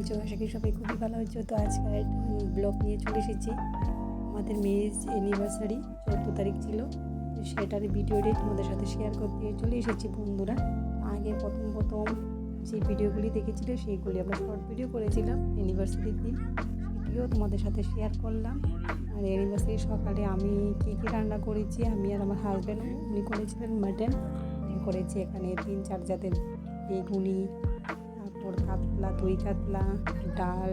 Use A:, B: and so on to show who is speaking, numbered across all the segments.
A: আছো? আশা করি সবাই খুবই ভালো হয়েছে। তো আজকে একটা ব্লগ নিয়ে চলে এসেছি। আমাদের মেয়ের অ্যানিভার্সারি 14 তারিখ ছিল, তো সেটার ভিডিওটাই তোমাদের সাথে শেয়ার করতে চলে এসেছি বন্ধুরা। আগে প্রথম যে ভিডিওগুলি দেখেছিল সেইগুলি আমরা শর্ট ভিডিও করেছিলাম অ্যানিভার্সারির দিন, সেটিও তোমাদের সাথে শেয়ার করলাম। আর অ্যানিভার্সারি সকালে আমি কী রান্না করেছি, আমি আর আমার হাজব্যান্ড, উনি করেছিলেন মাটন, করেছি এখানে 3-4 জাতের বেগুনি, তারপর কাতলা, দই কাতলা, ডাল,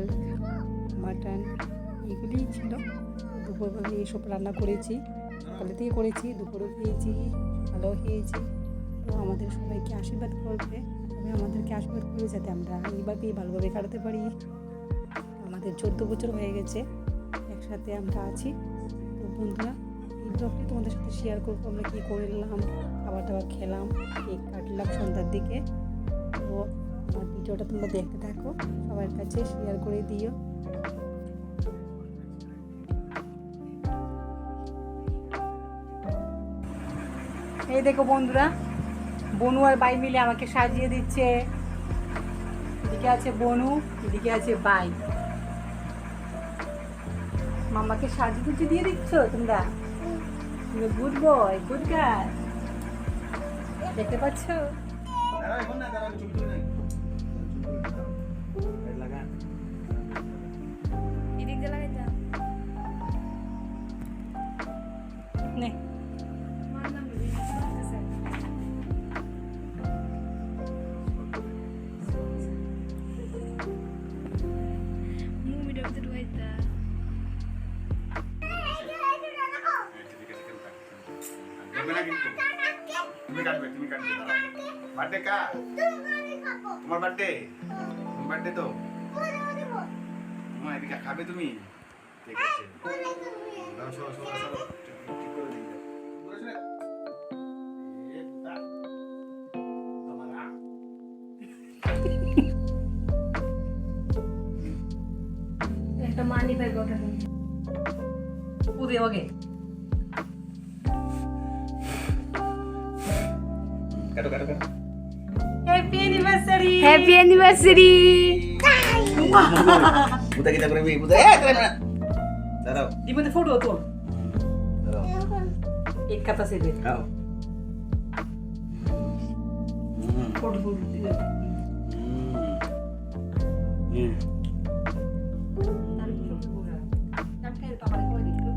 A: মাটন, এগুলিই ছিল। দুপুরবেলা এইসব রান্না করেছি, সকালে থেকে করেছি, দুপুরেও খেয়েছি, সকালেও খেয়েছি। তো আমাদের সবাইকে আশীর্বাদ করবে, তবে আমাদেরকে আশীর্বাদ করে যাতে আমরা এইভাবেই ভালোভাবে কাটাতে পারি। আমাদের 14 বছর হয়ে গেছে একসাথে আমরা আছি। তো বন্ধুরা, এই ব্লগটি তোমাদের সাথে শেয়ার করবো আমরা কী করলাম, খাবার দাবার খেলাম, কেক কাটলাম সন্ধ্যার দিকে। তো আমার ভিডিওটা তোমরা দেখতে থাকো, সবার কাছে শেয়ার করে দিও। এই দেখো বন্ধুরা, বনু আর বাই মিলে আমাকে সাজিয়ে দিচ্ছে। এদিকে আছে বনু, এদিকে আছে বাই। মামাকে সাজিয়ে গুছিয়ে দিয়ে দিচ্ছ তোমরা। গুড বয়, গুড গার্ল, দেখতে পাচ্ছ? নে
B: তুমি কাটবে বার্থডে কার? তোমার বার্থডে? তোমার বার্থডে তো তোমার এদিকে খাবে তুমি? ঠিক আছে, দাও, সরো, ঠিক করে দিই।
A: একটা মানি ব্যাগ ওটা পুরে ওকে।
B: কাটো
A: happy anniversary,
C: happy anniversary.
B: Buda কিটা করে বুদা করে না দাঁড়াও,
A: দিবতে ফটো তোল,
B: দাঁড়াও,
A: এক কথা সে দে
B: খাও।
A: ফটো তুল দিলে তার ফটো পুরা তার খাই পাপারে কই দিল।